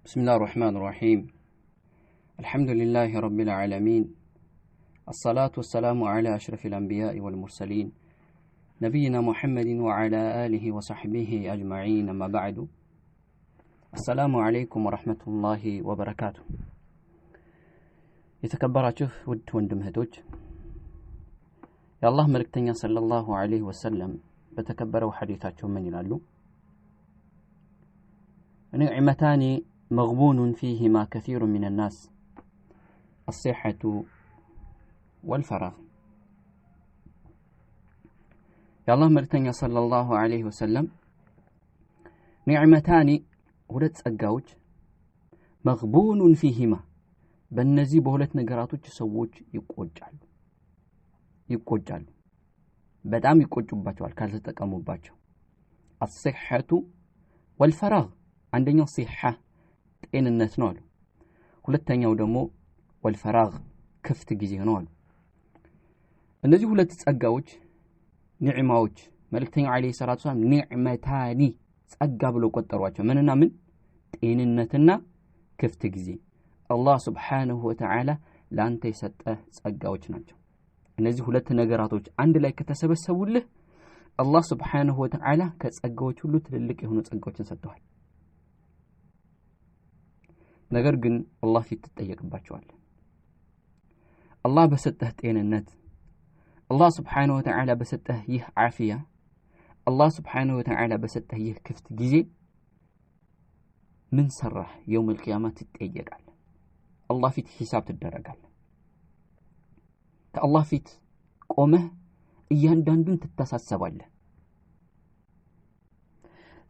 بسم الله الرحمن الرحيم الحمد لله رب العالمين الصلاة والسلام على أشرف الأنبياء والمرسلين نبينا محمد وعلى آله وصحبه أجمعين أما بعد السلام عليكم ورحمة الله وبركاته يتكبراتشوف ود وندمهتوج يا الله ملكتنيا صلى الله عليه وسلم بتكبروا حديثاتهم من يلالو نعمتان مغبون فيهما كثير من الناس الصحة والفراغ يا الله ملكتنيا صلى الله عليه وسلم نعمتان ሁለት ጸጋዎች مغبون فيهما በእነዚህ በሁለት ነገራቶች ሰዎች ይቆጫሉ በጣም ይቆጩባቸዋል ካልተጠቀሙባቸው الصحة والفراغ አንደኛው صحة ጤንነት ነው አሉ ሁለተኛው ደግሞ والفراغ ክፍት ጊዜ ነው አሉ እነዚህ ሁለት ጸጋዎች ኒዕማዎች መልእክተኛው አለይሂ ሰላቱ ሰላም ኒዕመታኒ ጸጋ ብሎ ቆጠሯቸው ምንና ምን ጤንነትና ክፍት ጊዜ አላህ Subhanahu Wa Ta'ala ላንተ የሰጠህ ጸጋዎች ናቸው እነዚህ ሁለት ነገራቶች አንድ ላይ ከተሰበሰቡልህ አላህ Subhanahu Wa Ta'ala ከጸጋዎች ሁሉ ትልልቅ የሆኑ ጸጋዎችን ሰጥቷል ነገር ግን አላህ ፊት ተጠየቅባቸዋል አላህ በሰጠህ ጤንነት አላህ Subhanahu Wa Ta'ala በሰጠህ ይህ ዓፊያ አላህ Subhanahu Wa Ta'ala በሰጠህ ይህ ክፍት ጊዜ ምን ሰራህ يوم القيامة ትጠየቃለህ አላህ ፊት ሂሳብ ትደረጋለህ ከአላህ ፊት ቆመህ እያንዳንዱን ትተሳሰባለህ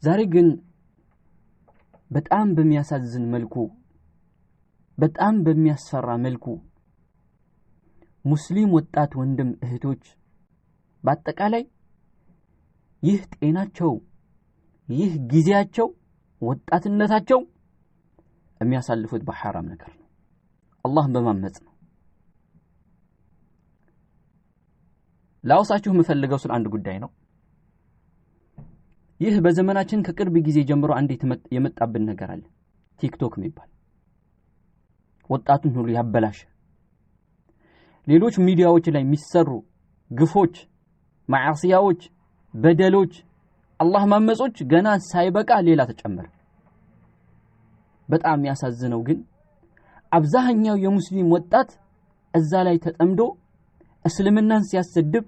ዛሬ ግን በጣም በሚያሳዝን መልኩ በጣም በሚያስፈራ መልኩ ሙስሊም ወጣት ወንድም እህቶች በአጠቃላይ ይህ ጤናቸው ይህ ጊዜያቸው ወጣትነታቸው የሚያሳልፉት በሐራም ነገር ነው አላህን በማመጽ ነው ላውሳችሁ መፈልገው ስለ አንድ ጉዳይ ነው ይህ በዘመናችን ከቅርብ ጊዜ ጀምሮ አንድ የመጣብን ነገር አለ ቲክቶክ የሚባል ወጣቱን ሁሉ ያበላሽ ሌሎች ሚዲያዎች ላይ የሚሰሩ ግፎች ማዕሲያዎች በደሎች አላህ ማመጾች ገና ሳይበቃ ሌላ ተጨመረ በጣም ያሳዝነው ግን አብዛኛው የሙስሊም ወጣት እዛ ላይ ተጠምዶ እስልምናን ሲያሰድብ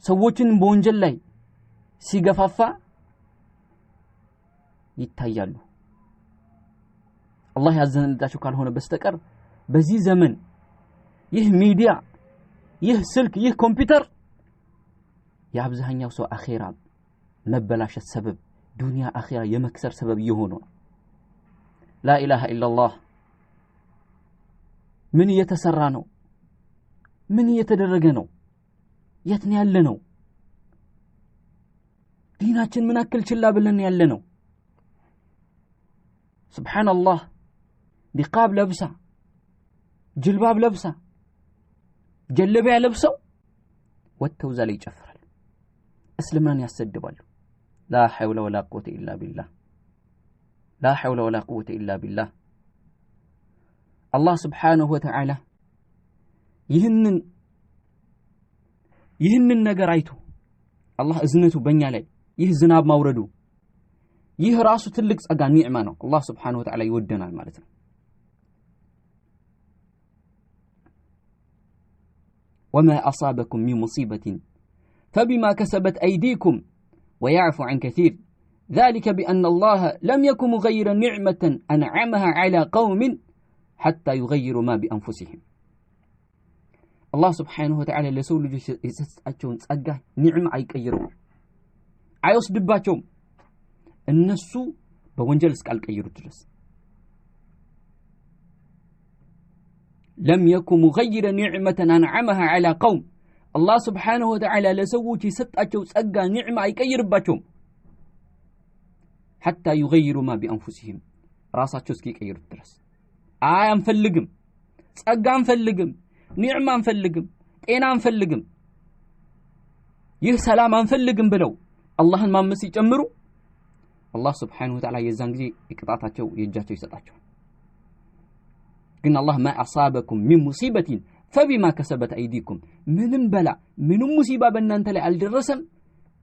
ሰዎችን በወንጀል ላይ ሲገፋፋ ይታያሉ አላህ ያዘነላቸው ካልሆነ በስተቀር በዚህ ዘመን ይህ ሚዲያ ይህ ስልክ ይህ ኮምፒውተር ያብዛኛው ሰው አኺራ መበላሸት ሰበብ ዱንያ አኺራ የመክሰር ሰበብ ይሆኑ لا اله الا الله ምን እየተሰራ ነው ምን እየተደረገ ነው የት ነው ያለ ነው ዲናችን ምን አክል ችላ ብለን ያለ ነው ሱብሃንአላህ ኒቃብ ለብሳ ጅልባብ ለብሳ ጀለቢያ ለብሰው ወጥተው ዛሬ ይጨፍራሉ እስልምናን ያሰድባሉ لا حول ولا قوة إلا بالله لا حول ولا قوة إلا بالله الله سبحانه وتعالى ይህንን ነገር አይቶ አላህ እዝነቱ በእኛ ላይ ይህ ዝናብ ማውረዱ ይህ ራሱ ትልቅ ጸጋ ኒዕማ ነው አላህ Subhanahu Wa Ta'ala ይወደናል ማለት ነው وما أصابكم من مصيبة فبما كسبت أيديكم ويعفو عن كثير ذلك بأن الله لم يكن مغيرا نعمة أنعمها على قوم حتى يغيروا ما بأنفسهم الله سبحانه وتعالى لسول يسألون ጸጋ ኒዕማ አይቀይሩም አይወስድባቸውም እነሱ በወንጀል እስካልቀየሩት ድረስ لم يكن مغيرا نعمة أنعمها على قوم الله سبحانه وتعالى لسوت يسطاچو ጸጋ ኒዕማ አይቀይርባቸውም حتى يغيروا ما بأنفسهم ራሳቸው እስኪቀይሩት ድረስ አንፈልግም ጸጋ አንፈልግም ኒዕማ አንፈልግም ጤና አንፈልግም ይህ ሰላም አንፈልግም ብለው አላህን ማመስ ይጨምሩ አላህ Subhanahu Wa Ta'ala የዛን ጊዜ ይቅጣታቸው የእጃቸው ይሰጣቸው ግን አላህ ما أصابكم من مصيبة فبما كسبت أيديكم ምንም በላ ምንም ሙሲባ በእናንተ ላይ አልደረሰም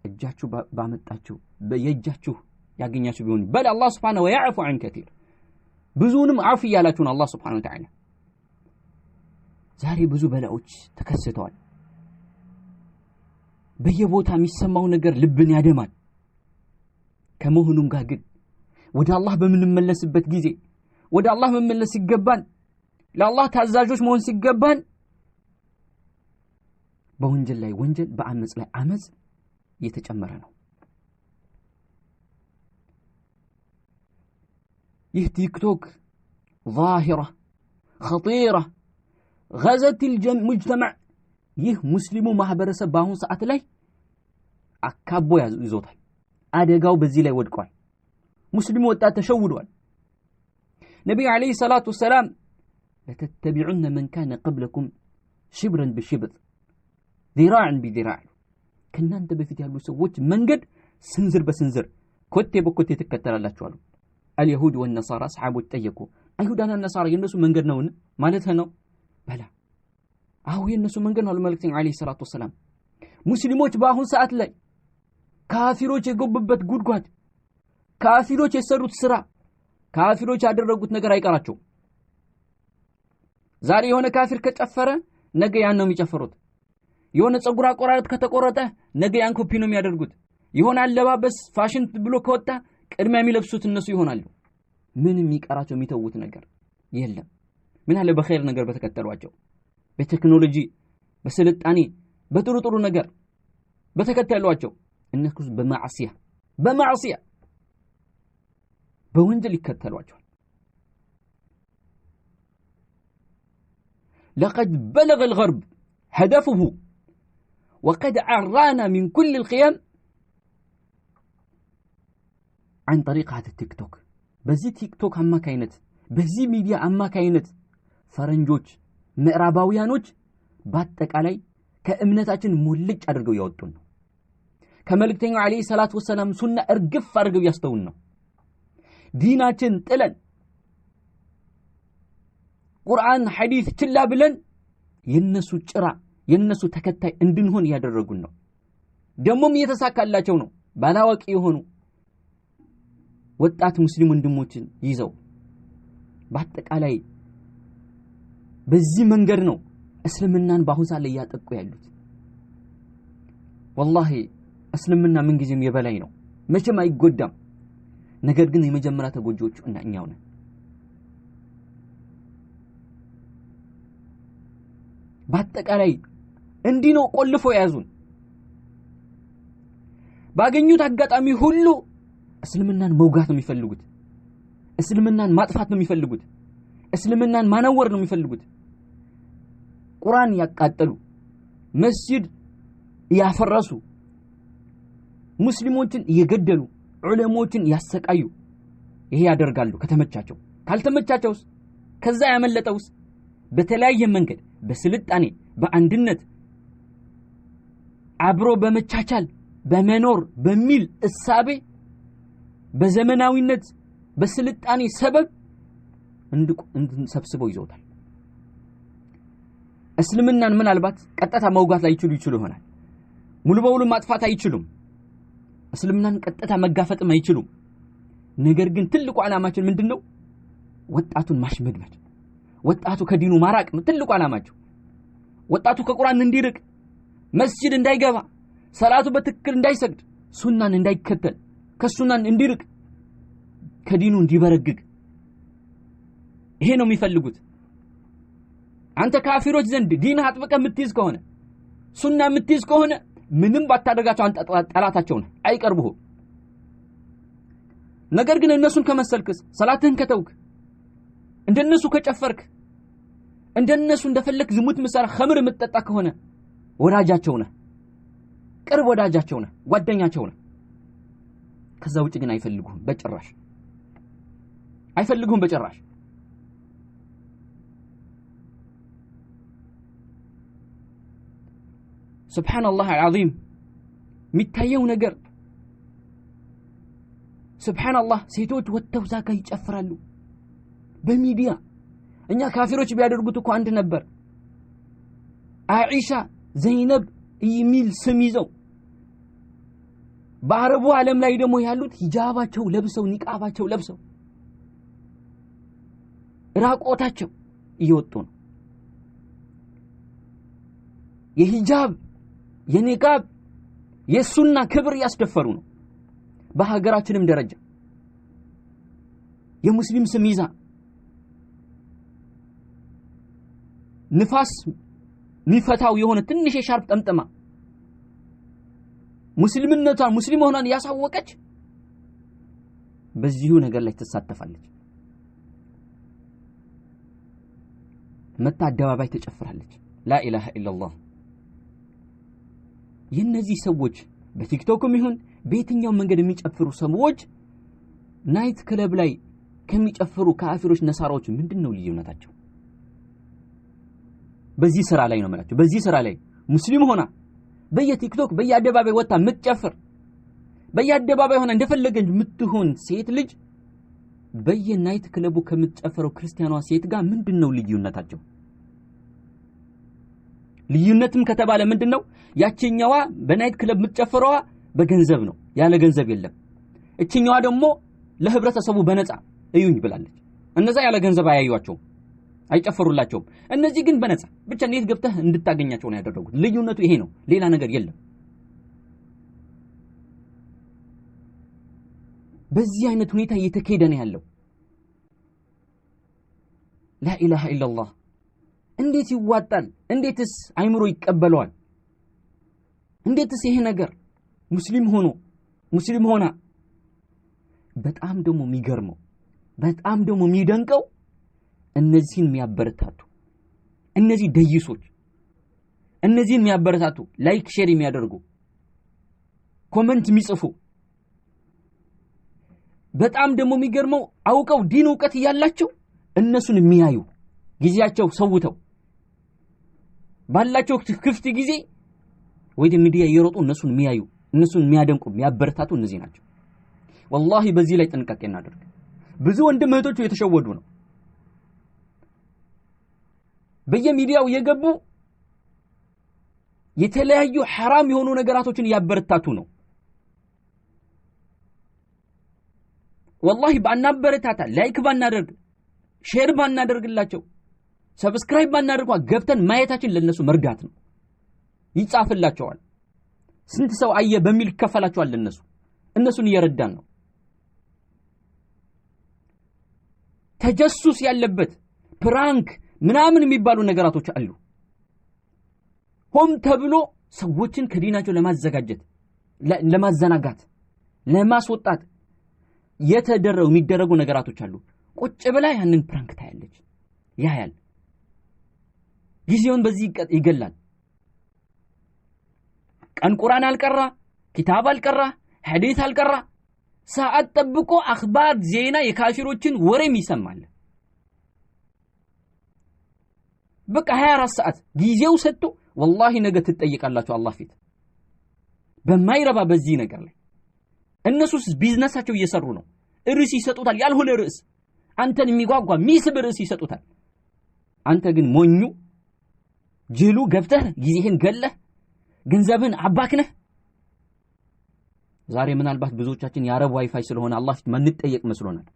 እጃችሁ ባመጣችሁ በየእጃችሁ ያገኛችሁ ቢሆን በል አላህ Subhanahu Wa يعفو عن كثير ብዙንም አፍ ያላችሁ ነው አላህ Subhanahu Wa Ta'ala ዛሬ ብዙ በላዎች ተከስተዋል በየቦታ የሚሰማው ነገር ልብን ያደማል ከመሆኑም ጋር ግን ወደ አላህ በምንመለስበት ጊዜ ወደ አላህ መመለስ ሲገባን ለአላህ ታዛዦች መሆን ሲገባን በወንጀል ላይ ወንጀል በአመጽ ላይ አመጽ እየተጨመረ ነው ይህ ቲክቶክ ظاهرة خطيرة غزت المجتمع ይህ ሙስሊሙ ማህበረሰብ ባሁን ሰዓት ላይ አካቦ ይዞታል አደጋው በዚህ ላይ ወድቋል ሙስሊሙ ወጣት ተሸውዷል ነብዩ አለይሂ ሰላቱ ወሰለም ለተተቢዑን من كان قبلكم شبرا بشبر ذراعا بذراع ከናንተ በፊት ያሉ ሰዎች መንገድ ስንዝር በስንዝር ኮቴ በኮቴ ተከተላላችሁ አሉ اليهود والنصارى اصحابو ጠየቁ አይሁዳና ነሳራ የነሱ መንገድ ነው ማለት ነው በላ አው የነሱ መንገድ ነው መልእክተኛ አለይሂ ሰላቱ ወሰለም ሙስሊሞች ባሁን ሰዓት ላይ ካፊሮች የገቡበት ጉድጓድ ካፊሮች የሰሩት ስራ ካፊሮች ያደረጉት ነገር አይቀራቸው ዛሬ የሆነ ካፊር ከጨፈረ ነገ ያን ነው የሚጨፍሩት የሆነ ጸጉር አቆራረጥ ከተቆረጠ ነገ ያን ኮፒ ነው የሚያደርጉት የሆነ አለባበስ ፋሽን ብሎ ከወጣ ቅድሚያ የሚለብሱት እነሱ ይሆናሉ ምንም የሚቀራቸው የሚተውት ነገር የለም ምን አለ በኸይር ነገር በተከተሏቸው በቴክኖሎጂ በስልጣኔ በጥሩ ነገር በተከተሏቸው እነሱ በማዕሲያ በወንጀል ይከተሏቸው لقد بلغ الغرب هدفه وقد عرانا من كل القيم عن طريق هذا التيك توك بزي تيك توك أما كاينت بزي ميديا أما كاينت فرنجوج ምዕራባውያኖች ባጠቃላይ ከእምነታችን ሙልጭ አድርገው ያወጡን ነው ከመልእክተኛው አለይሂ ሰላቱ ወሰለም ሱና እርግፍ አድርገው ያስተውን ነው ዲናችን ጥለን ቁርአን ሐዲስ ችላ ብለን የነሱ ጭራ የነሱ ተከታይ እንድንሆን ያደረጉን ነው ደሞም እየተሳካላቸው ነው ባላዋቂ የሆኑ ወጣት ሙስሊም ወንድሞችን ይዘው ባጠቃላይ በዚህ መንገድ ነው እስልምናን ባሁን ሰዓት ላይ ያጠቁ ያሉት والله እስልምና ምን ጊዜም የበላይ ነው መቼም አይጎዳም ነገር ግን የመጀመሪያ ተጎጆቹ እኛው ነን ባጠቃላይ እንዲህ ነው ቆልፎ ያዙን ባገኙት አጋጣሚ ሁሉ እስልምናን መውጋት ነው የሚፈልጉት እስልምናን ማጥፋት ነው የሚፈልጉት እስልምናን ማነወር ነው የሚፈልጉት ቁርአን ያቃጠሉ መስጂድ ያፈረሱ ሙስሊሞችን የገደሉ ዑለሞችን ያሰቃዩ ይሄ ያደርጋሉ ከተመቻቸው ካልተመቻቸውስ ከዛ ያመለጠውስ በተለያየ መንገድ በስልጣኔ በአንድነት አብሮ በመቻቻል በመኖር በሚል እሳቤ በዘመናዊነት በስልጣኔ ሰበብ እንድንሰብስበው ይዘውታል እስልምናን ምናልባት ቀጥታ መውጋት ላይ ይችሉ ይሆናል ሙሉ በሙሉ ማጥፋት አይችሉም እስልምናን ቀጥታ መጋፈጥም አይችሉም ነገር ግን ትልቁ ዓላማችን ምንድነው ወጣቱን ማሽመድመድ ወጣቱ ከዲኑ ማራቅ ነው ትልቁ ዓላማቸው ወጣቱ ከቁርአን እንዲርቅ መስጂድ እንዳይገባ ሰላቱ በትክክል እንዳይሰግድ ሱናን እንዳይከተል ከሱናን እንዲርቅ ከዲኑ እንዲበረግግ ይሄ ነው የሚፈልጉት አንተ ካፊሮች ዘንድ ዲን አጥብቀህ የምትይዝ ከሆነ ሱና የምትይዝ ከሆነ ምንም ባታደርጋቸው አንተ ጠላታቸው ነህ አይቀርቡህ ነገር ግን እነሱን ከመሰልክስ ሰላትህን ከተውክ እንደነሱ ከጨፈርክ እንደነሱ እንደፈለክ ዝሙት ምሰራ ኸምር የምትጠጣ ከሆነ ወዳጃቸው ነህ ቅርብ ወዳጃቸው ነህ ጓደኛቸው ነህ ከዛ ውጭ ግን አይፈልጉህም በጭራሽ سبحان الله العظيم متايو نجر ሱብሃንአላህ ሴቶች ወጥተው ዛጋ ይጨፍራሉ በሚዲያ እኛ ካፊሮች ቢያደርጉት እኮ አንድ ነበር አይሻ ዘይነብ የሚል ስም ይዘው በአረቡ ዓለም ላይ ደግሞ ያሉት ሂጃባቸው ለብሰው ኒቃባቸው ለብሰው ራቆታቸው እየወጡ ነው የሂጃብ የኒቃብ የሱና ክብር ያስደፈሩ ነው በሀገራችንም ደረጃ የሙስሊም ስም ይዛ ንፋስ ሚፈታው የሆነ ትንሽ የሻርፕ ጠምጠማ ሙስሊምነቷ ሙስሊም ሆናን ያሳወቀች በዚሁ ነገር ላይ ተሳተፋለች መታ አደባባይ ተጨፍራለች ላ ኢላሃ ኢላላህ የነዚህ ሰዎች በቲክቶክም ይሁን በየትኛው መንገድ የሚጨፍሩ ሰዎች ናይት ክለብ ላይ ከሚጨፍሩ ካፊሮች ነሳራዎች ምንድነው ልዩነታቸው በዚህ ስራ ላይ ነው ማለት በዚህ ስራ ላይ ሙስሊም ሆና በየቲክቶክ በየአደባባይ ወጣ ምትጨፍር በየአደባባይ ሆና እንደፈለገች ምትሆን ሴት ልጅ በየናይት ክለቡ ከምትጨፍረው ክርስቲያኗ ሴት ጋር ምንድነው ልዩነታቸው ልዩነትም ከተባለ ምንድነው ያቺኛዋ በናይት ክለብ ምትጨፍረዋ በገንዘብ ነው ያለ ገንዘብ የለም እቺኛዋ ደግሞ ለህብረተሰቡ በነፃ እዩኝ ብላለች እነዛ ያለ ገንዘብ አያዩዋቸው አይጨፈሩላቸውም እነዚህ ግን በነፃ ብቻ ኔት ገብተህ እንድታገኛቸው ነው ያደረጉት ልዩነቱ ይሄ ነው ሌላ ነገር የለም በዚህ አይነት ሁኔታ እየተከሄደ ነው ያለው ላ ኢላሃ ኢላላህ እንዴት ይዋጣል እንዴትስ አይምሮ ይቀበለዋል እንዴትስ ይሄ ነገር ሙስሊም ሆና በጣም ደግሞ የሚገርመው በጣም ደግሞ የሚደንቀው እነዚህን የሚያበረታቱ እነዚህ ደይሶች እነዚህን የሚያበረታቱ ላይክ ሼር የሚያደርጉ ኮሜንት የሚጽፉ በጣም ደግሞ የሚገርመው አውቀው ዲን ዕውቀት ያላቸው እነሱን የሚያዩ ጊዜያቸው ሰውተው ባላቸው ክፍት ጊዜ ወደ ሚዲያ እየሮጡ እነሱን የሚያዩ እነሱን የሚያደንቁ የሚያበረታቱ እነዚህ ናቸው والله በዚህ ላይ ጥንቃቄ እናደርግ ብዙ ወንድም እህቶች የተሸወዱ ነው በየሚዲያው የገቡ የተለያዩ حرام የሆኑ ነገራቶችን ያበረታቱ ነው والله ባናበረታታ ላይክ ባናደርግ ሼር ባናደርግላቸው ሰብስክራይብ ባናደርጓ ገብተን ማየታችን ለነሱ መርዳት ነው ይጻፍላቸዋል ስንት ሰው አየ በሚል ከፈላቸዋል እነሱን እየረዳን ነው ተጀሱስ ያለበት ፕራንክ ምናምን የሚባሉ ነገራቶች አሉ ሆም ተብሎ ሰዎችን ከዲናቸው ለማዘጋጀት ለማዘናጋት ለማስወጣት የሚደረጉ ነገራቶች አሉ ቁጭ ብላ ያንን ፕራንክ ታያለች ያያል ጊዜውን በዚህ ይገላል ቀን ቁርአን አልቀራ ኪታብ አልቀራ ሐዲስ አልቀራ ሰዓት ጠብቆ አኽባር ዜና የካፊሮችን ወሬም ይሰማል በቃ 24 ሰዓት ጊዜው ሰጥቶ والله ነገ ትጠይቃላችሁ አላህ ፊት በማይረባ በዚህ ነገር ላይ እነሱስ ቢዝነሳቸው እየሰሩ ነው ርዕስ ይሰጡታል ያልሆነ ርዕስ አንተን የሚጓጓ ሚስብ ርዕስ ይሰጡታል አንተ ግን ሞኙ ጅሉ ገብተህ ጊዜህን ገለህ ገንዘብን አባክነህ ዛሬ ምናልባት ብዙዎቻችን የአረብ ዋይፋይ ስለሆነ አላህ ፊት ማንጠየቅ መስሎናል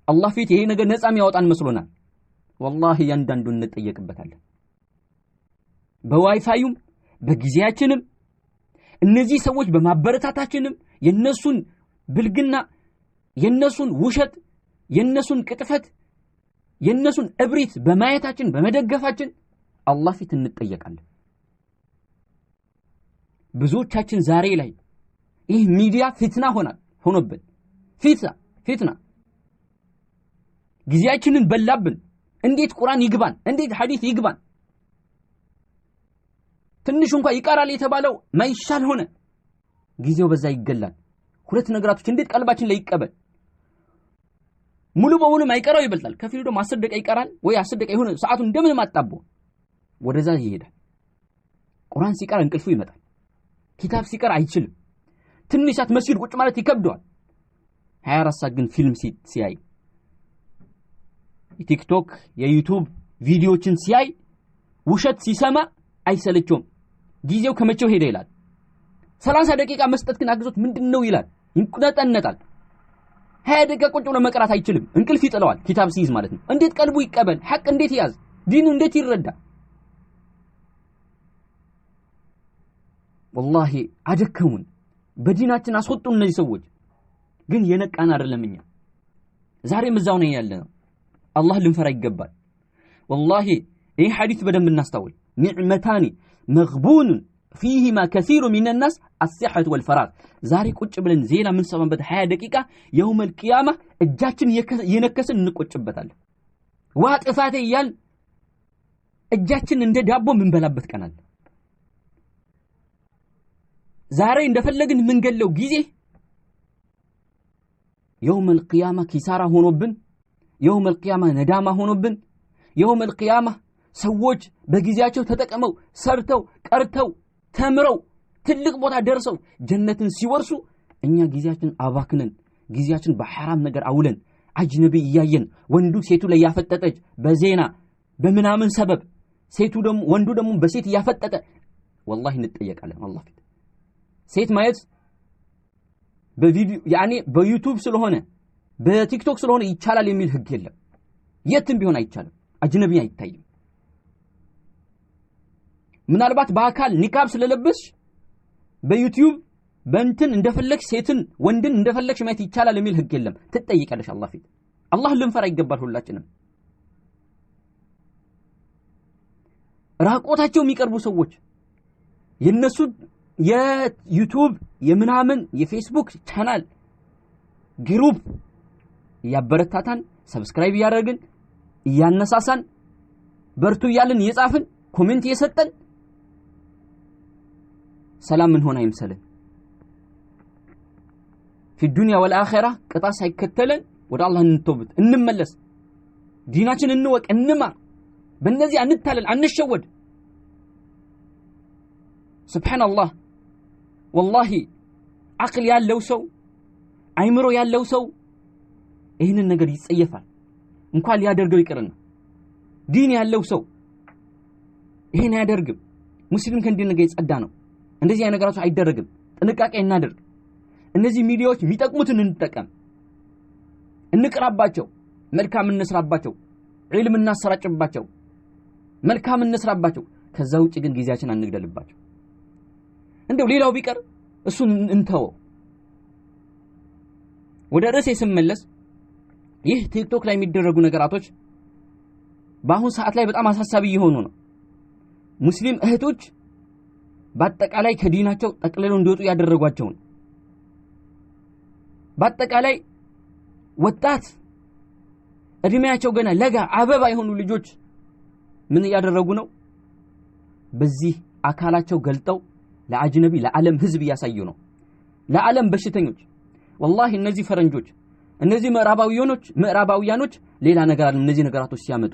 አላህ ፊት ይሄ ነገር ነፃ የሚያወጣን መስሎናል والله ያንዳንዱን እንጠየቅበታለን በዋይፋዩም በጊዜያችንም እነዚህ ሰዎች በማበረታታችንም የነሱን ብልግና የነሱን ውሸት የነሱን ቅጥፈት የነሱን እብሪት በማየታችን በመደገፋችን አላህ ፊት እንጠየቃለን ብዙዎቻችን ዛሬ ላይ ይህ ሚዲያ ፍትና ሆኖብን ፍትና ጊዜያችንን በላብን እንዴት ቁርአን ይግባን እንዴት ሐዲስ ይግባን ትንሽ እንኳን ይቀራል የተባለው ማይሻል ሆነ ጊዜው በዛ ይገላል ሁለት ነገራቶች እንዴት ቀልባችን ላይ ይቀበል ሙሉ በሙሉ ማይቀራው ይበልጣል ከፊሉ ደግሞ 10 ደቂቃ ይቀራል ወይ 10 ደቂቃ ይሆነ ሰዓቱን እንደምን ማጣቦ ወደዛ ይሄዳል ቁርአን ሲቀር እንቅልፉ ይመጣል ኪታብ ሲቀር አይችልም ትንሽ ሰዓት መስጊድ ቁጭ ማለት ይከብደዋል 24 ሰዓት ግን ፊልም ሲያይ የቲክቶክ የዩቲዩብ ቪዲዮዎችን ሲያይ ውሸት ሲሰማ አይሰለቸውም። ጊዜው ከመቼው ሄደ ይላል። 30 ደቂቃ መስጠት ግን አግዞት ምንድነው ይላል፣ ይንቁነጠነጣል። 20 ደቂቃ ቁጭ ብሎ መቅራት አይችልም፣ እንቅልፍ ይጥለዋል። ኪታብ ሲይዝ ማለት ነው። እንዴት ቀልቡ ይቀበል? ሐቅ እንዴት ያዝ? ዲኑ እንዴት ይረዳ? والله አደከሙን፣ በዲናችን አስወጡን እነዚህ ሰዎች። ግን የነቃን አይደለም እኛ ዛሬም እዛው ነን ያለነው። አላህ ልንፈራ ይገባል። والله ይህ ሐዲስ በደንብ እናስተውል። ኒዕመታኒ መግቡን فيهما كثير من الناس الصحة والفراغ። ዛሬ ቁጭ ብለን ዜና ምን ሰማበት 20 ደቂቃ يوم القيامة እጃችን የነከሰን እንቆጭበታለን። ዋጥፋቴ ይያል እጃችን እንደ ዳቦ ምን በላበት ቀናል። ዛሬ እንደፈለግን ምን ገለው ጊዜ يوم القيامة ኪሳራ ሆኖብን يوم القيامة ነዳማ ሆኖብን يوم القيامة ሰዎች በጊዜያቸው ተጠቀመው ሰርተው ቀርተው ተምረው ትልቅ ቦታ ደርሰው ጀነትን ሲወርሱ እኛ ጊዜያችን አባክነን ጊዜያችን በሐራም ነገር አውለን አጅነቢ እያየን ወንዱ ሴቱ ላይ ያፈጠጠች በዜና በመናምን ሰበብ ሴቱ ደግሞ ወንዱ ደግሞ በሴት ያፈጠጠ والله እንጠየቃለን አላህ ፊት። ሴት ማየት በቪዲዮ ያኔ በዩቲዩብ ስለሆነ በቲክቶክ ስለሆነ ይቻላል የሚል ህግ የለም። የትም ቢሆን አይቻልም። አጅነቢ አይታይም። ምናልባት በአካል ኒቃብ ስለለበስሽ በዩቲዩብ በእንትን እንደፈለግሽ ሴትን ወንድን እንደፈለግሽ ማየት ይቻላል የሚል ህግ የለም። ትጠይቃለሽ አላህ ፊት። አላህ ልንፈራ ይገባል ሁላችንም። ራቆታቸው የሚቀርቡ ሰዎች የነሱ የዩቲዩብ የምናምን የፌስቡክ ቻናል ግሩፕ ያበረታታን ሰብስክራይብ ያደርግን ያነሳሳን በርቱ ያልን የጻፍን ኮሜንት የሰጠን ሰላም ምን ሆነ አይምሰልን። في الدنيا والآخرة ቅጣት ሳይከተለን ወደ አላህ እንተውበት እንመለስ። ዲናችን እንወቅ እንማር። በእነዚህ አንታለል አንሸወድ። ሱብሃንአላህ والله አቅል ያለው ሰው አይምሮ ያለው ሰው ይህንን ነገር ይጸየፋል። እንኳን ሊያደርገው ይቅርና ዲን ያለው ሰው ይሄን ያደርግም። ሙስሊም ከእንዲህ ነገር የጸዳ ነው። እንደዚህ አይነት ነገራቶች አይደረግም። ጥንቃቄ እናደርግ። እነዚህ ሚዲያዎች የሚጠቅሙትን እንጠቀም፣ እንቅራባቸው፣ መልካም እንስራባቸው፣ ዒልም እናሰራጭባቸው፣ መልካም እንስራባቸው። ከዛ ውጪ ግን ጊዜያችን አንግደልባቸው። እንደው ሌላው ቢቀር እሱን እንተው። ወደ ርዕሴ ስመለስ ይህ ቲክቶክ ላይ የሚደረጉ ነገራቶች በአሁን ሰዓት ላይ በጣም አሳሳቢ እየሆኑ ነው። ሙስሊም እህቶች በአጠቃላይ ከዲናቸው ጠቅልለው እንዲወጡ ያደረጓቸው ነው። በአጠቃላይ ወጣት እድሜያቸው ገና ለጋ አበባ የሆኑ ልጆች ምን ያደረጉ ነው? በዚህ አካላቸው ገልጠው ለአጅነቢ ለዓለም ህዝብ ያሳዩ ነው። ለዓለም በሽተኞች والله እነዚህ ፈረንጆች እነዚህ ምዕራባውያኖች ሌላ ነገር አለ። እነዚህ ነገራቶች ሲያመጡ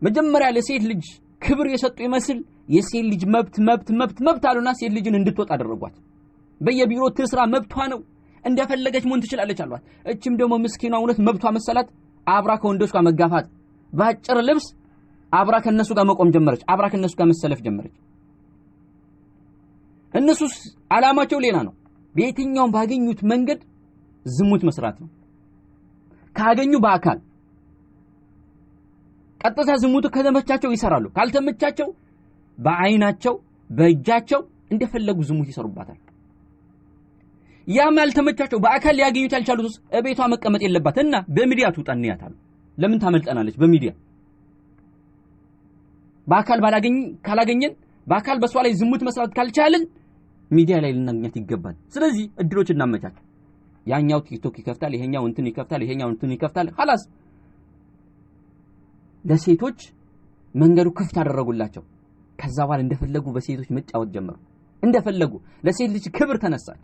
መጀመሪያ ለሴት ልጅ ክብር የሰጡ ይመስል የሴት ልጅ መብት አሉና ሴት ልጅን እንድትወጣ አደረጓት። በየቢሮ ትስራ መብቷ ነው፣ እንደፈለገች መሆን ትችላለች አሏት። እቺም ደግሞ ምስኪኗ እውነት መብቷ መሰላት አብራ ከወንዶች ጋር መጋፋት፣ ባጭር ልብስ አብራ ከነሱ ጋር መቆም ጀመረች፣ አብራ ከነሱ ጋር መሰለፍ ጀመረች። እነሱስ አላማቸው ሌላ ነው። በየትኛውም ባገኙት መንገድ ዝሙት መስራት ነው። ካገኙ በአካል ቀጥታ ዝሙት ከተመቻቸው ይሰራሉ፣ ካልተመቻቸው በአይናቸው በእጃቸው እንደፈለጉ ዝሙት ይሰሩባታል። ያም ያልተመቻቸው በአካል ሊያገኙት ያልቻሉት እቤቷ መቀመጥ የለባትና በሚዲያ ትውጣንያታል። ለምን ታመልጠናለች? በሚዲያ በአካል ካላገኘን በአካል በሷ ላይ ዝሙት መስራት ካልቻለን ሚዲያ ላይ ልናገኛት ይገባል። ስለዚህ እድሎች እናመቻች። ያኛው ቲክቶክ ይከፍታል፣ ይሄኛው እንትን ይከፍታል፣ ይሄኛው እንትን ይከፍታል። خلاص ለሴቶች መንገዱ ክፍት አደረጉላቸው። ከዛ በኋላ እንደፈለጉ በሴቶች መጫወት ጀመሩ። እንደፈለጉ ለሴት ልጅ ክብር ተነሳች።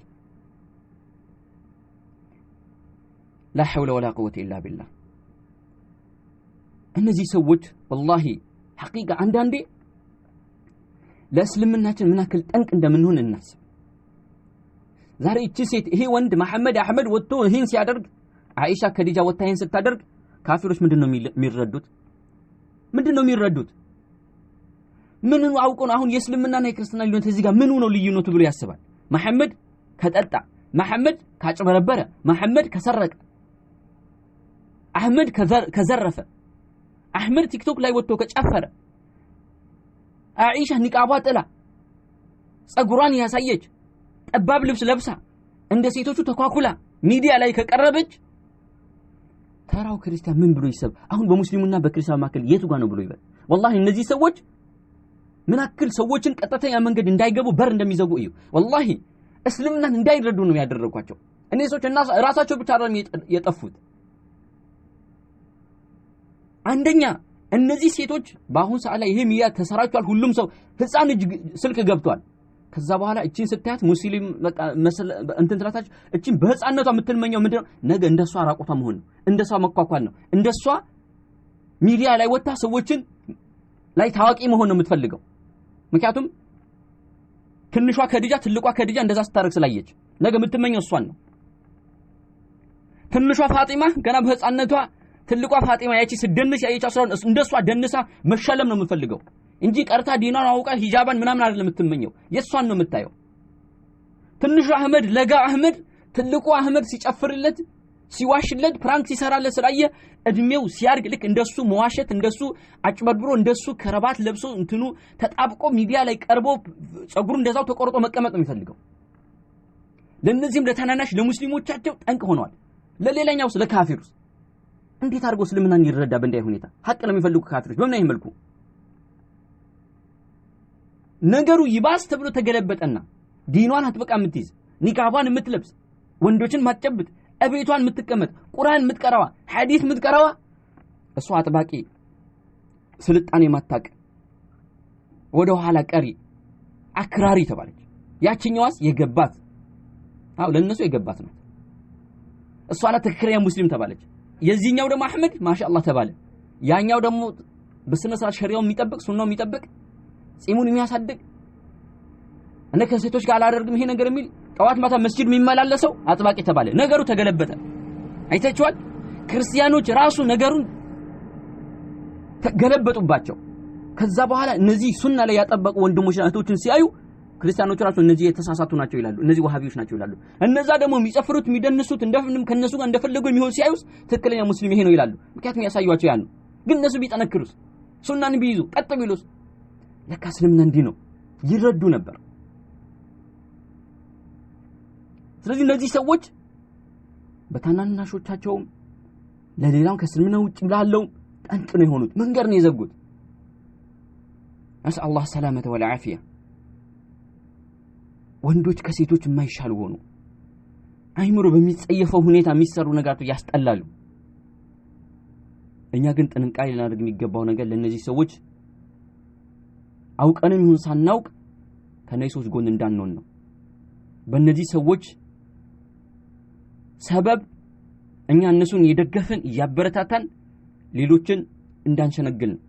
لا حول ولا قوة إلا بالله። እነዚህ ሰዎች والله حقيقة አንዳንዴ ለእስልምናችን ምን ያክል ጠንቅ እንደምንሆን እናስብ። ዛሬ እቺ ሴት ይሄ ወንድ መሐመድ አህመድ ወጥቶ ይሄን ሲያደርግ አይሻ ከዲጃ ወጥታ ይሄን ስታደርግ ካፊሮች ምንድነው የሚረዱት? ምንድነው የሚረዱት? ምን ነው አውቀው አሁን የእስልምናና የክርስቲያና ልዩነት እዚህ ጋር ምን ነው ልዩነቱ ብሎ ያስባል? መሐመድ ከጠጣ፣ መሐመድ ካጭበረበረ፣ መሐመድ ከሰረቀ፣ አህመድ ከዘረፈ፣ አህመድ ቲክቶክ ላይ ወጥቶ ከጨፈረ፣ አይሻ ንቃቧ ጥላ ጸጉሯን ያሳየች ጠባብ ልብስ ለብሳ እንደ ሴቶቹ ተኳኩላ ሚዲያ ላይ ከቀረበች ተራው ክርስቲያን ምን ብሎ ይሰብ? አሁን በሙስሊሙና በክርስቲያኑ መካከል የቱ ጋር ነው ብሎ ይበል? والله እነዚህ ሰዎች ምን አክል ሰዎችን ቀጥተኛ መንገድ እንዳይገቡ በር እንደሚዘጉ እዩ። والله እስልምናን እንዳይረዱ ነው ያደረጓቸው። እነዚህ ሰዎች እና ራሳቸው ብቻ አይደለም የጠፉት። አንደኛ እነዚህ ሴቶች በአሁን ሰዓት ላይ ይሄ ሚዲያ ተሰራጭቷል። ሁሉም ሰው ህፃን እጅ ስልክ ገብቷል። ከዛ በኋላ እቺን ስታያት ሙስሊም እንትን ትላታች። እቺን በህፃንነቷ የምትልመኘው ምንድነው? ነገ እንደሷ ራቆቷ መሆን ነው፣ እንደሷ መኳኳል ነው፣ እንደሷ ሚዲያ ላይ ወጣ ሰዎችን ላይ ታዋቂ መሆን ነው የምትፈልገው። ምክንያቱም ትንሿ ከዲጃ ትልቋ ከዲጃ እንደዛ ስታረግ ስላየች ነገ የምትመኘው እሷን ነው። ትንሿ ፋጢማ ገና በህፃንነቷ ትልቋ ፋጢማ ያቺ ስደንስ ያየቻ ሰው እንደሷ ደንሳ መሸለም ነው የምትፈልገው እንጂ ቀርታ ዲናን አውቃ ሂጃባን ምናምን አይደለም የምትመኘው፣ የሷን ነው የምታየው። ትንሹ አህመድ ለጋ አህመድ ትልቁ አህመድ ሲጨፍርለት ሲዋሽለት ፕራንክ ሲሰራለት ስላየ እድሜው ሲያርግ ልክ እንደሱ መዋሸት እንደሱ አጭበርብሮ እንደሱ ከረባት ለብሶ እንትኑ ተጣብቆ ሚዲያ ላይ ቀርቦ ጸጉሩ እንደዛው ተቆርጦ መቀመጥ ነው የሚፈልገው። ለነዚህም ለተናናሽ ለሙስሊሞቻቸው ጠንቅ ሆነዋል። ለሌላኛው ስለ ካፊሩስ እንዴት አድርጎ እስልምናን ይረዳ? በእንዲህ ሁኔታ ሐቅ ነው የሚፈልጉ ካፊሮች በምን አይነት መልኩ ነገሩ ይባስ ተብሎ ተገለበጠና ዲኗን አጥብቃ የምትይዝ ኒቃቧን የምትለብስ ወንዶችን ማጨብጥ እቤቷን የምትቀመጥ ቁርአን የምትቀራዋ ሐዲስ የምትቀራዋ እሷ አጥባቂ ስልጣኔ ማታቅ ወደ ኋላ ቀሪ አክራሪ ተባለች። ያቺኛዋስ የገባት ለነሱ የገባት ነው። እሷ አላ ትክክለኛ ሙስሊም ተባለች። የዚህኛው ደግሞ አህመድ ማሻአላህ ተባለ። ያኛው ደግሞ በስነ ስርዓት ሸሪዓው የሚጠብቅ ሱናው የሚጠብቅ ጺሙን የሚያሳድግ እነ ከሴቶች ጋር አላደርግም ይሄ ነገር የሚል ጠዋት ማታ መስጂድ የሚመላለሰው አጥባቂ ተባለ። ነገሩ ተገለበጠ። አይታችኋል? ክርስቲያኖች ራሱ ነገሩን ተገለበጡባቸው። ከዛ በኋላ እነዚህ ሱና ላይ ያጠበቁ ወንድሞችና እህቶችን ሲያዩ ክርስቲያኖች ራሱ እነዚህ የተሳሳቱ ናቸው ይላሉ፣ እነዚህ ወሃቢዎች ናቸው ይላሉ። እነዛ ደግሞ የሚጨፍሩት የሚደንሱት እንደፈንም ከነሱ ጋር እንደፈለጉ የሚሆን ሲያዩስ ትክክለኛ ሙስሊም ይሄ ነው ይላሉ። ምክንያቱም ያሳዩዋቸው ያን። ግን እነሱ ቢጠነክሩስ ሱናን ቢይዙ ቀጥ ቢሉስ ለካ እስልምና እንዲህ ነው ይረዱ ነበር። ስለዚህ እነዚህ ሰዎች በታናናሾቻቸው ለሌላው ከእስልምና ውጭ ላለው ጠንቅ ነው የሆኑት፣ መንገድ ነው የዘጉት። ነስአል አላህ ሰላመተ ወልዓፊያ። ወንዶች ከሴቶች የማይሻሉ ሆኑ። አይምሮ በሚጸየፈው ሁኔታ የሚሰሩ ነገራቱ ያስጠላሉ። እኛ ግን ጥንቃቄ ልናደርግ የሚገባው ነገር ለነዚህ ሰዎች አውቀንም ይሁን ሳናውቅ ከነዚህ ሰዎች ጎን እንዳንሆን ነው። በእነዚህ ሰዎች ሰበብ እኛ እነሱን እየደገፍን እያበረታታን ሌሎችን እንዳንሸነግል ነው።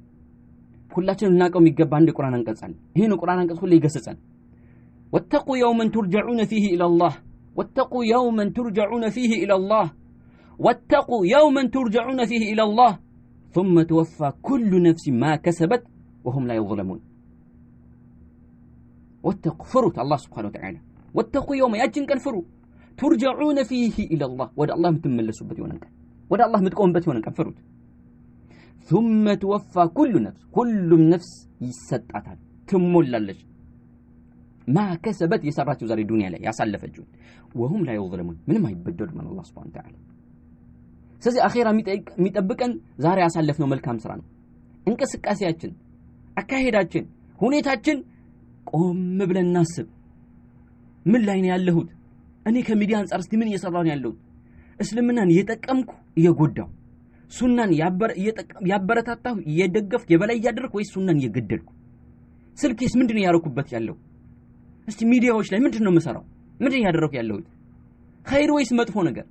ሁላችንም ልናውቀው የሚገባ አንድ ቁርአን አንቀጽ አለ። ይሄን ቁርአን አንቀጽ ሁሉ ይገሰጸን። واتقوا يوما ترجعون فيه إلى الله واتقوا يوما ترجعون فيه إلى الله واتقوا يوما ترجعون فيه إلى الله ثم توفى كل نفس ما كسبت وهم لا يظلمون. واتقوا فروت الله سبحانه وتعالى واتقوا يوما يجن كنفروا ترجعون فيه إلى الله ودى الله متملسوا بت يونك ودى الله متقوم بت يونك فروت ثم توفى كل نفس يستعتال تموللش ما كسبت يسرات زاري الدنيا لا يسلفجون وهم لا يظلمون من ما يبدل من الله سبحانه وتعالى. ስለዚህ አኺራ የሚጠብቀን ዛሬ ያሳለፍነው መልካም ስራ ነው። እንቅስቃሴያችን፣ አካሄዳችን፣ ሁኔታችን ቆም ብለን እናስብ። ምን ላይ ነው ያለሁት? እኔ ከሚዲያ አንፃር እስቲ ምን እየሰራሁ ነው ያለሁት? እስልምናን እየጠቀምኩ እየጎዳሁ፣ ሱናን ያበረታታሁ እየደገፍኩ የበላይ እያደረኩ ወይስ ሱናን እየገደልኩ? ስልኬስ ምንድነው ያረኩበት ያለው? እስቲ ሚዲያዎች ላይ ምንድነው መሰራው? ምንድነው ያደረኩ ያለሁት? ኸይር ወይስ መጥፎ ነገር?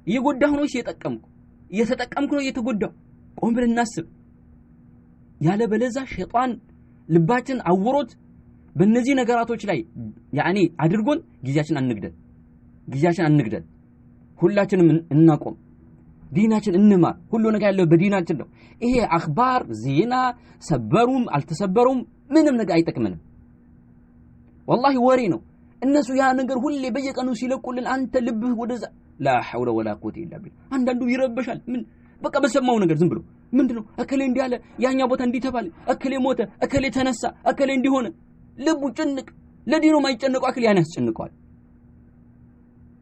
እየጎዳሁ ነው እየተጠቀምኩ? እየተጠቀምኩ ነው እየተጎዳሁ? ቆም ብለን እናስብ። ያለ በለዛ ሸይጣን ልባችን አውሮት በእነዚህ ነገራቶች ላይ ያኔ አድርጎን ጊዜያችን አንግደል። ጊዜያችን አንግደል ሁላችንም እናቆም ዲናችን እንማር ሁሉ ነገር ያለው በዲናችን ነው ይሄ አخبار ዜና ሰበሩም አልተሰበሩም ምንም ነገር አይጠቅመንም والله ወሬ ነው እነሱ ያ ነገር ሁሌ በየቀኑ ሲለቁልን አንተ ልብህ ወደዛ لا حول ولا قوه الا بالله አንዳንዱ ይረበሻል ምን በቃ በሰማው ነገር ዝም ብሎ ምንድነው እከሌ እንዲያለ ያኛ ቦታ እንዲተባለ እከሌ ሞተ እከሌ ተነሳ እከሌ እንዲሆነ ልቡ ጭንቅ ለዲኑ ማይጨነቁ አክል ያን ያስጨንቀዋል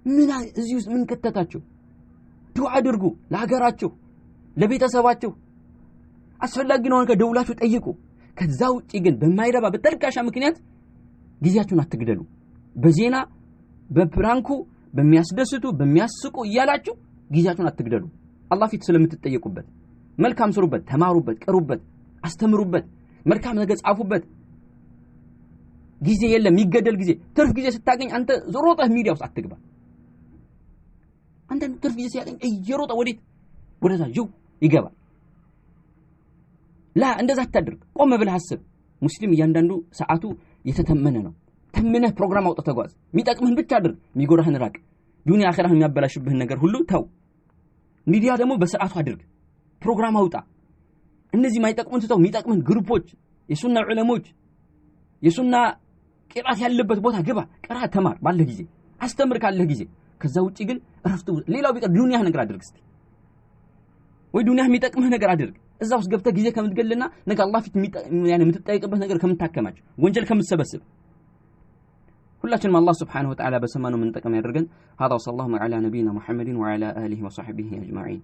ምን እዚህ ውስጥ ምን ከተታቸው ዱዓ አድርጉ ለሀገራችሁ ለቤተሰባችሁ አስፈላጊ ነው ከደውላችሁ ጠይቁ ከዛ ውጪ ግን በማይረባ በተልካሻ ምክንያት ጊዜያችሁን አትግደሉ በዜና በፕራንኩ በሚያስደስቱ በሚያስቁ ይያላችሁ ጊዜያችሁን አትግደሉ አላህ ፊት ስለምትጠየቁበት መልካም ስሩበት ተማሩበት ቀሩበት አስተምሩበት መልካም ነገር ጻፉበት ጊዜ የለም ይገደል ጊዜ ትርፍ ጊዜ ስታገኝ አንተ ሮጠህ ሚዲያ ውስጥ አትግባ አንተ ትርፍ ጊዜ ሲያገኝ እየሮጠ ወደዛ ጅው ይገባል ላ እንደዛ አታድርግ ቆም ብለህ አስብ ሙስሊም እያንዳንዱ ሰዓቱ የተተመነ ነው ተምነህ ፕሮግራም አውጥተህ ተጓዝ የሚጠቅምህን ብቻ አድርግ የሚጎዳህን ራቅ ዱንያ አኺራህን የሚያበላሽብህን ነገር ሁሉ ተው ሚዲያ ደግሞ በሰዓቱ አድርግ ፕሮግራም አውጣ እነዚህ ማይጠቅሙን ተው የሚጠቅምህን ግሩፖች የሱና ዑለሞች የሱና ቂራት ያለበት ቦታ ግባ ቀራ ተማር ባለ ጊዜ አስተምር ካለ ጊዜ ከዛ ውጪ ግን እረፍቱ ሌላው ቢቀር ዱንያህ ነገር አድርግ እስቲ ወይ ዱንያህ የሚጠቅምህ ነገር አድርግ እዛው ውስጥ ገብተህ ጊዜ ከምትገልና ነገ አላህ ፊት ያኔ የምትጠይቅበት ነገር ከምታከማች ወንጀል ከምትሰበስብ ሁላችንም አላህ Subhanahu Wa Ta'ala በሰማነው ምን ጠቀም ያደርገን هذا صلى الله على نبينا محمد وعلى اله وصحبه اجمعين